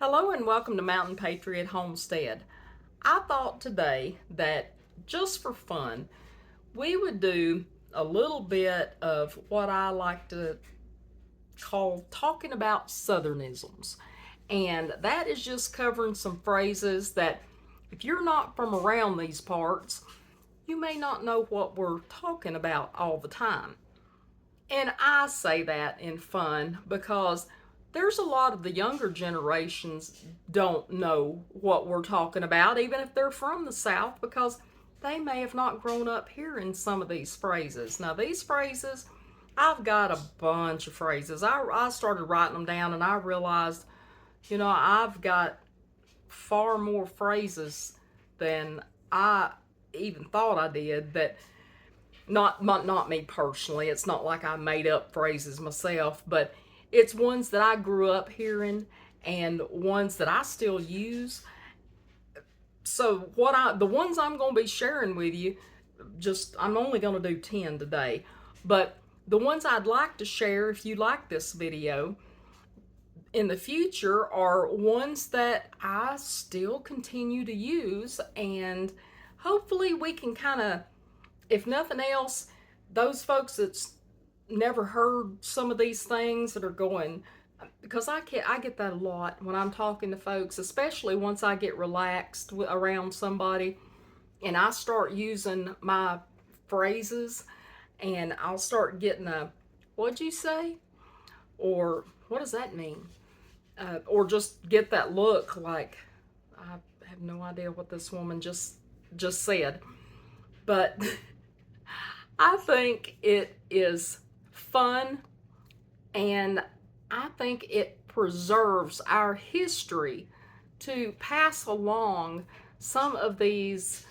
Hello and welcome to Mountain Patriot Homestead. I thought today that just for fun, we would do a little bit of what I like to call talking about Southernisms. And that is just covering some phrases that if you're not from around these parts, you may not know what we're talking about all the time. And I say that in fun because there's a lot of the younger generations don't know what we're talking about, even if they're from the South, because they may have not grown up hearing some of these phrases. Now, these phrases, I've got a bunch of phrases. I started writing them down and I realized, I've got far more phrases than I even thought I did that not me personally. It's not like I made up phrases myself, but it's ones that I grew up hearing and ones that I still use. So the ones I'm going to be sharing with you, I'm only going to do 10 today, but the ones I'd like to share if you like this video in the future are ones that I still continue to use, and hopefully we can kind of, if nothing else, those folks that's never heard some of these things that are going, because I get that a lot when I'm talking to folks, especially once I get relaxed around somebody and I start using my phrases, and I'll start getting what'd you say? Or what does that mean? Or just get that look like I have no idea what this woman just said. But I think it is fun, and I think it preserves our history to pass along some of these,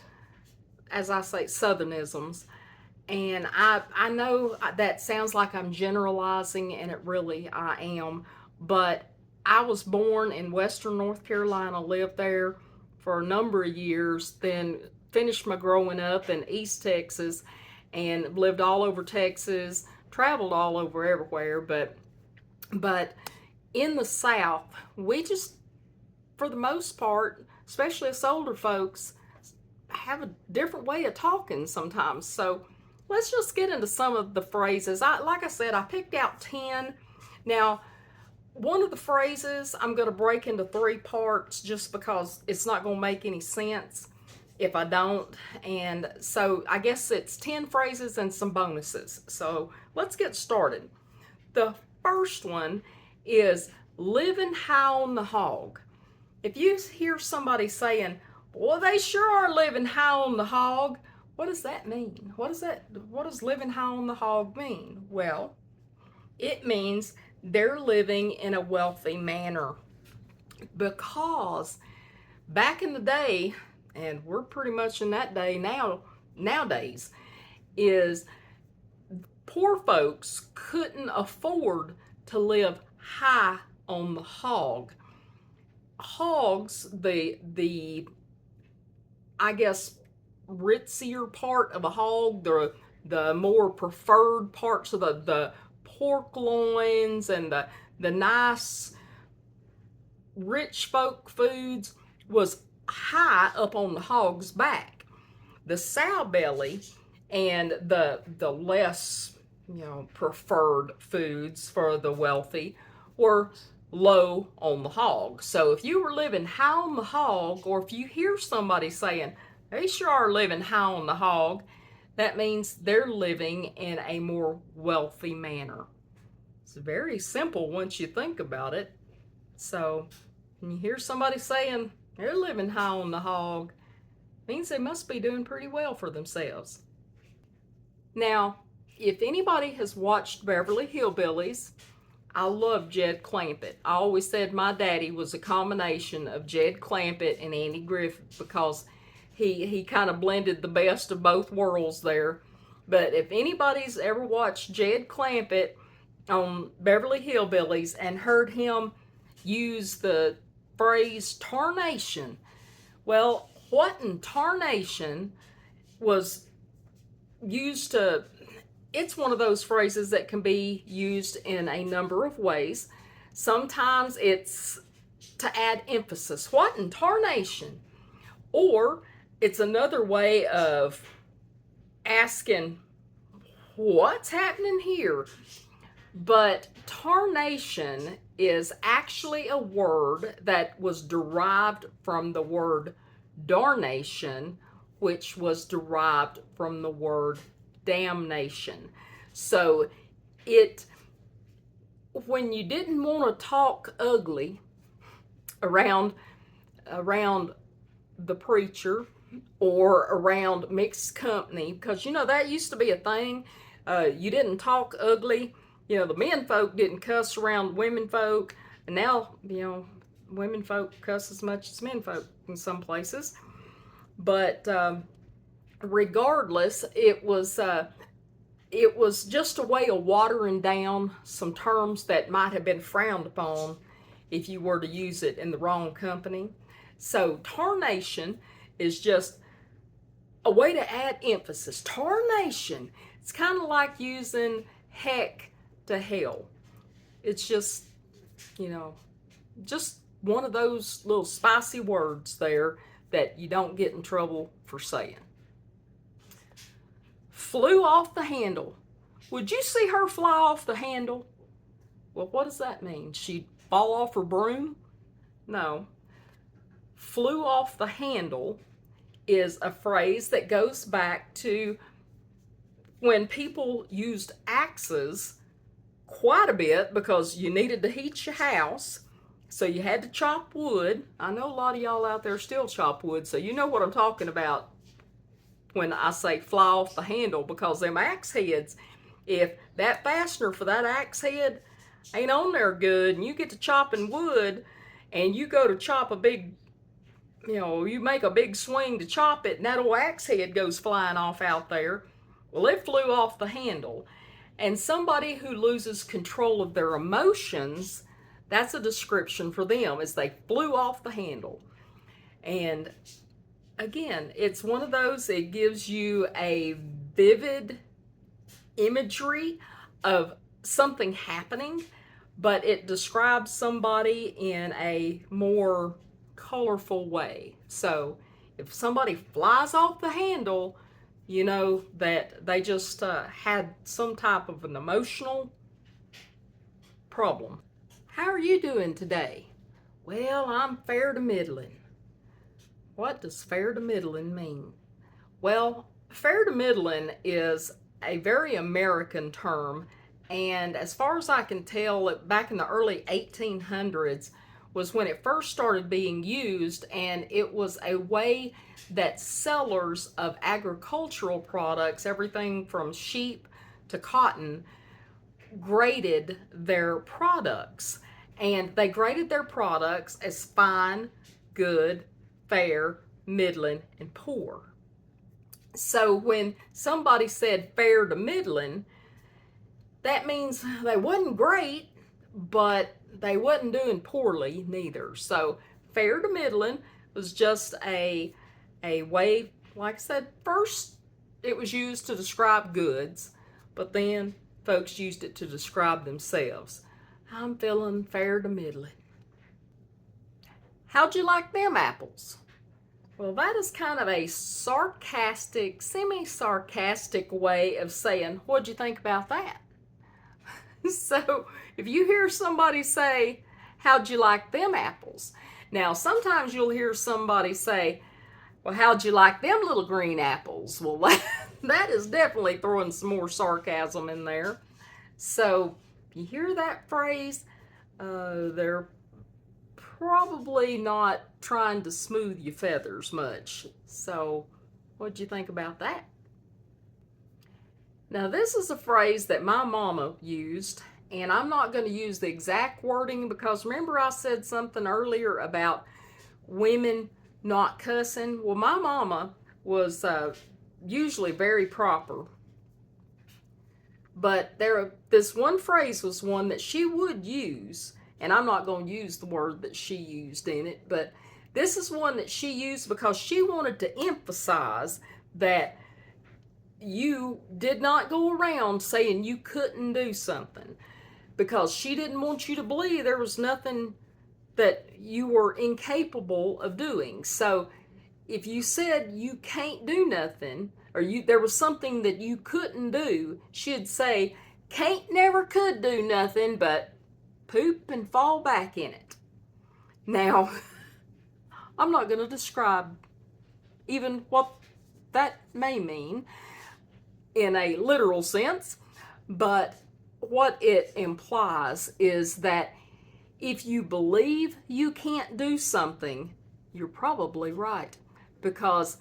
as I say, Southernisms. And I know that sounds like I'm generalizing, and it really I am, but I was born in Western North Carolina, lived there for a number of years, then finished my growing up in East Texas and lived all over Texas, traveled all over everywhere, but in the South, we just, for the most part, especially us older folks, have a different way of talking sometimes. So let's just get into some of the phrases. Like I said, I picked out 10. Now, one of the phrases I'm going to break into 3 parts just because it's not going to make any sense if I don't. And so I guess it's 10 phrases and some bonuses. So let's get started. The first one is living high on the hog. If you hear somebody saying, "Boy, they sure are living high on the hog," what does that mean? What does living high on the hog mean? Well, it means they're living in a wealthy manner, because back in the day, and we're pretty much in that day nowadays, is poor folks couldn't afford to live high on the hog. Hogs, the I guess ritzier part of a hog, the more preferred parts of the pork loins and the nice rich folk foods was high up on the hog's back. The sow belly and the less preferred foods for the wealthy were low on the hog. So if you were living high on the hog, or if you hear somebody saying they sure are living high on the hog, that means they're living in a more wealthy manner. It's very simple once you think about it. So when you hear somebody saying they're living high on the hog, it means they must be doing pretty well for themselves. Now, if anybody has watched Beverly Hillbillies, I love Jed Clampett. I always said my daddy was a combination of Jed Clampett and Andy Griffith, because he kind of blended the best of both worlds there. But if anybody's ever watched Jed Clampett on Beverly Hillbillies and heard him use the phrase tarnation, well, what in tarnation was used to, it's one of those phrases that can be used in a number of ways. Sometimes it's to add emphasis. What in tarnation? Or it's another way of asking, what's happening here? But tarnation is actually a word that was derived from the word darnation, which was derived from the word damnation. So it, when you didn't want to talk ugly around the preacher or around mixed company, because that used to be a thing. You didn't talk ugly. The men folk didn't cuss around women folk, and now women folk cuss as much as men folk in some places. But regardless, it was just a way of watering down some terms that might have been frowned upon if you were to use it in the wrong company. So tarnation is just a way to add emphasis. Tarnation, it's kind of like using heck to hell. It's just, just one of those little spicy words there that you don't get in trouble for saying. Flew off the handle. Would you see her fly off the handle? Well, what does that mean? She'd fall off her broom? No. Flew off the handle is a phrase that goes back to when people used axes quite a bit because you needed to heat your house. So you had to chop wood. I know a lot of y'all out there still chop wood, so you know what I'm talking about when I say fly off the handle, because them axe heads, if that fastener for that axe head ain't on there good and you get to chopping wood and you go to chop a big, you make a big swing to chop it and that old axe head goes flying off out there, well, it flew off the handle. And somebody who loses control of their emotions, that's a description for them, is they flew off the handle. And again, it's one of those, it gives you a vivid imagery of something happening, but it describes somebody in a more colorful way. So if somebody flies off the handle, you know that they just had some type of an emotional problem. How are you doing today? Well, I'm fair to middling. What does fair to middling mean? Well, fair to middling is a very American term, and as far as I can tell, back in the early 1800s was when it first started being used, and it was a way that sellers of agricultural products, everything from sheep to cotton, graded their products. And they graded their products as fine, good, fair, middling, and poor. So when somebody said fair to middling, that means they wasn't great, but they wasn't doing poorly neither. So fair to middling was just a way, like I said, first it was used to describe goods, but then folks used it to describe themselves. I'm feeling fair to middling. How'd you like them apples? Well, that is kind of a sarcastic, semi-sarcastic way of saying, what'd you think about that? So if you hear somebody say, how'd you like them apples? Now, sometimes you'll hear somebody say, well, how'd you like them little green apples? Well, that is definitely throwing some more sarcasm in there. So you hear that phrase, they're probably not trying to smooth your feathers much. So what'd you think about that? Now, this is a phrase that my mama used, and I'm not going to use the exact wording because remember I said something earlier about women not cussing? Well, my mama was usually very proper, but this one phrase was one that she would use, and I'm not going to use the word that she used in it, but this is one that she used because she wanted to emphasize that you did not go around saying you couldn't do something, because she didn't want you to believe there was nothing that you were incapable of doing. So if you said you can't do nothing, or there was something that you couldn't do, she'd say, can't never could do nothing but poop and fall back in it. Now, I'm not going to describe even what that may mean in a literal sense, but what it implies is that if you believe you can't do something, you're probably right, because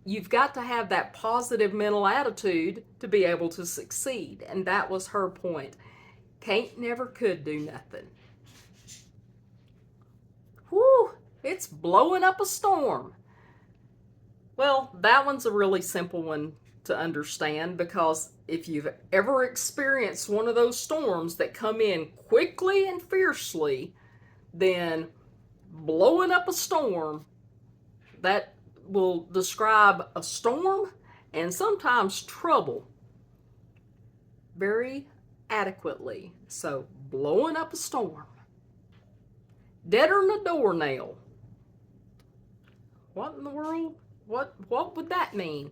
you've got to have that positive mental attitude to be able to succeed. And that was her point. Can't never could do nothing. Whew, it's blowing up a storm. Well, that one's a really simple one to understand, because if you've ever experienced one of those storms that come in quickly and fiercely, then blowing up a storm, that will describe a storm and sometimes trouble very adequately. So, blowing up a storm. Deader than a doornail. What in the world? What would that mean?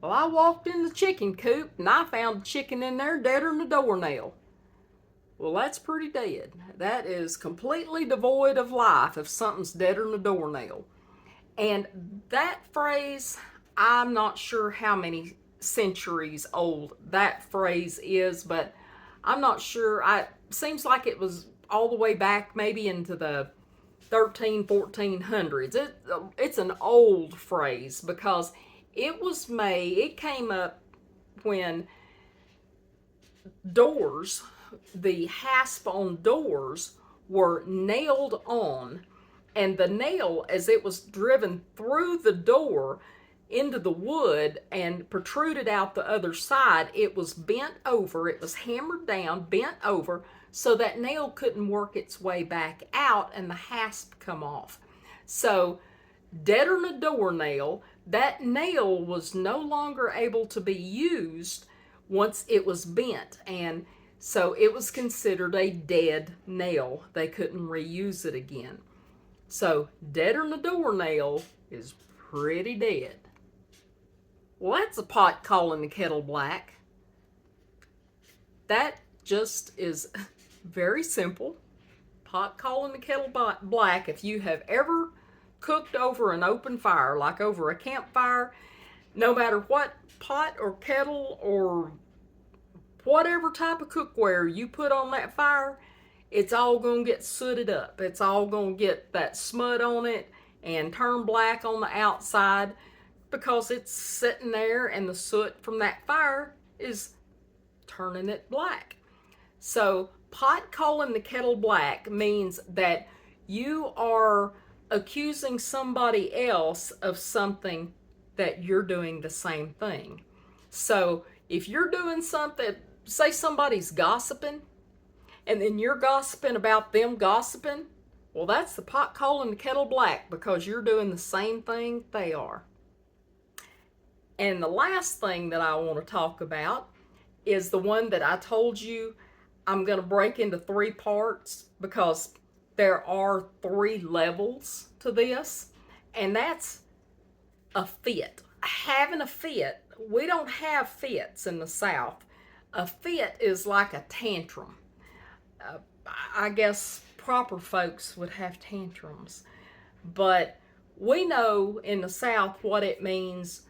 Well, I walked in the chicken coop and I found a chicken in there deader than a doornail. Well, that's pretty dead. That is completely devoid of life if something's deader than a doornail. And that phrase, I'm not sure how many centuries old that phrase is, but I'm not sure. Seems like it was all the way back maybe into the 1400s. It's an old phrase, because it came up when doors, the hasp on doors, were nailed on, and the nail, as it was driven through the door into the wood and protruded out the other side, it was bent over, it was hammered down, bent over, so that nail couldn't work its way back out and the hasp come off. So, deader than a doornail, that nail was no longer able to be used once it was bent, and so it was considered a dead nail. They couldn't reuse it again. So, deader than a doornail is pretty dead. Well, that's a pot calling the kettle black. That just is very simple. Pot calling the kettle black. If you have ever cooked over an open fire, like over a campfire, no matter what pot or kettle or whatever type of cookware you put on that fire, it's all going to get sooted up. It's all going to get that smut on it and turn black on the outside, because it's sitting there and the soot from that fire is turning it black. So, pot calling the kettle black means that you are accusing somebody else of something that you're doing the same thing. So, if you're doing something, say somebody's gossiping, and then you're gossiping about them gossiping, well, that's the pot calling the kettle black, because you're doing the same thing they are. And the last thing that I want to talk about is the one that I told you I'm going to break into 3 parts, because there are 3 levels to this, and that's a fit. Having a fit, we don't have fits in the South. A fit is like a tantrum. I guess proper folks would have tantrums, but we know in the South what it means.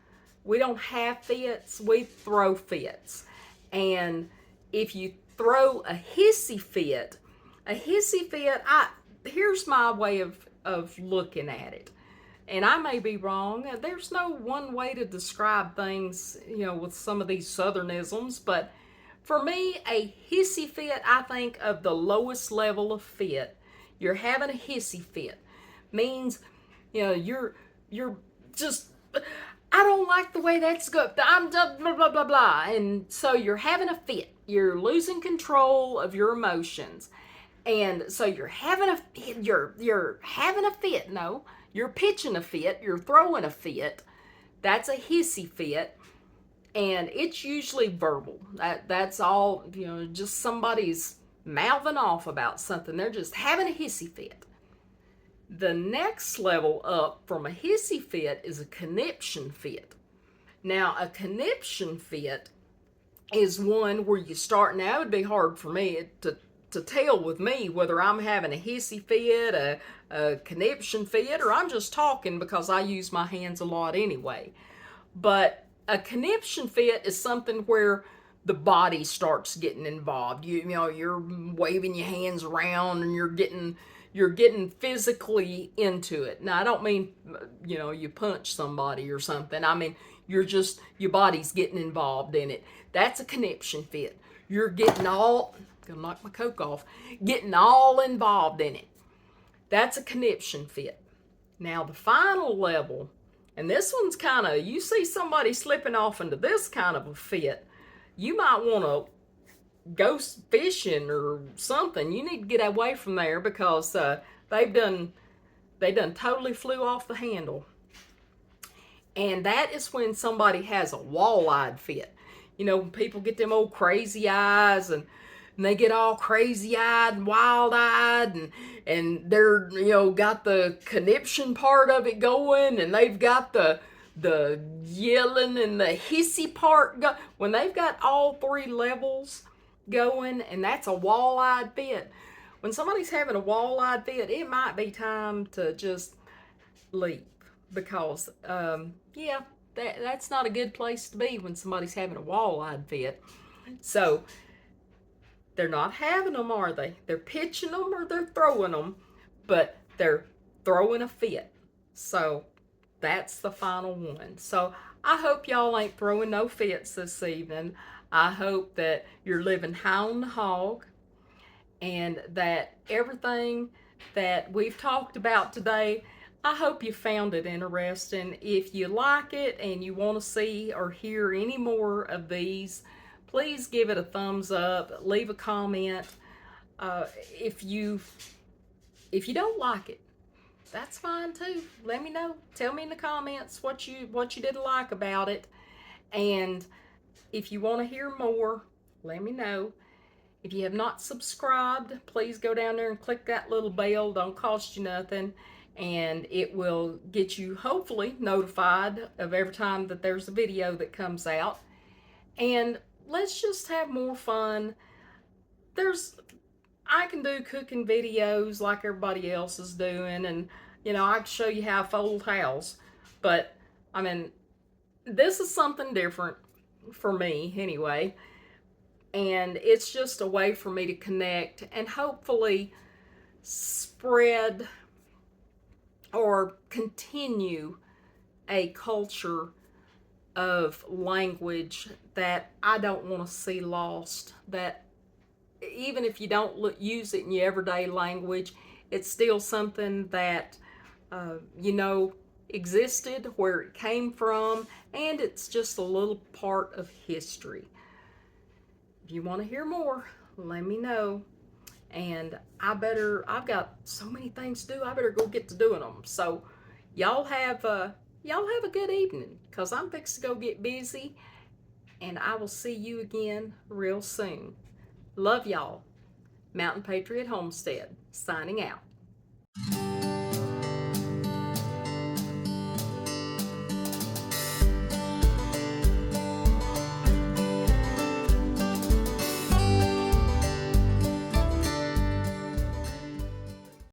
We don't have fits, we throw fits. And if you throw a hissy fit, here's my way of looking at it. And I may be wrong. There's no one way to describe things, with some of these southernisms, but for me, a hissy fit, I think of the lowest level of fit. You're having a hissy fit. Means, you're just, I don't like the way that's going. I'm just blah, blah, blah, blah. And so you're having a fit. You're losing control of your emotions. And so you're having a fit. No, you're pitching a fit. You're throwing a fit. That's a hissy fit. And it's usually verbal. That's all, just somebody's mouthing off about something. They're just having a hissy fit. The next level up from a hissy fit is a conniption fit. Now, a conniption fit is one where you start. Now, it would be hard for me to tell with me whether I'm having a hissy fit, a conniption fit, or I'm just talking because I use my hands a lot anyway. But a conniption fit is something where the body starts getting involved. You know, you're waving your hands around and you're getting physically into it. Now, I don't mean, you punch somebody or something. I mean, your body's getting involved in it. That's a conniption fit. You're getting all, gonna knock my coke off, getting all involved in it. That's a conniption fit. Now, the final level, and this one's kind of, you see somebody slipping off into this kind of a fit, you might want to go fishing or something. You need to get away from there because they done totally flew off the handle. And that is when somebody has a wall-eyed fit. You know, when people get them old crazy eyes and they get all crazy-eyed and wild-eyed and they're, got the conniption part of it going, and they've got the yelling and the hissy part when they've got all three levels going, and that's a wall-eyed fit. When somebody's having a wall-eyed fit, it might be time to just leave because, that's not a good place to be when somebody's having a wall-eyed fit. So they're not having them, are they? They're pitching them or they're throwing them, but they're throwing a fit. So that's the final one. So I hope y'all ain't throwing no fits this evening. I hope that you're living high on the hog and that everything that we've talked about today, I hope you found it interesting. If you like it and you want to see or hear any more of these, please give it a thumbs up, leave a comment. If you don't like it, that's fine too. Let me know. Tell me in the comments what you didn't like about it. And if you want to hear more, let me know. If you have not subscribed, please go down there and click that little bell. Don't cost you nothing. And it will get you hopefully notified of every time that there's a video that comes out. And let's just have more fun. I can do cooking videos like everybody else is doing, and I can show you how to fold towels. But I mean, this is something different for me anyway. And it's just a way for me to connect and hopefully spread or continue a culture of language that I don't want to see lost. That even if you don't use it in your everyday language, it's still something that existed, where it came from, and it's just a little part of history. If you want to hear more, let me know. And I've got so many things to do. I better go get to doing them. So y'all have a good evening, because I'm fixing to go get busy, and I will see you again real soon. Love y'all. Mountain Patriot Homestead, signing out.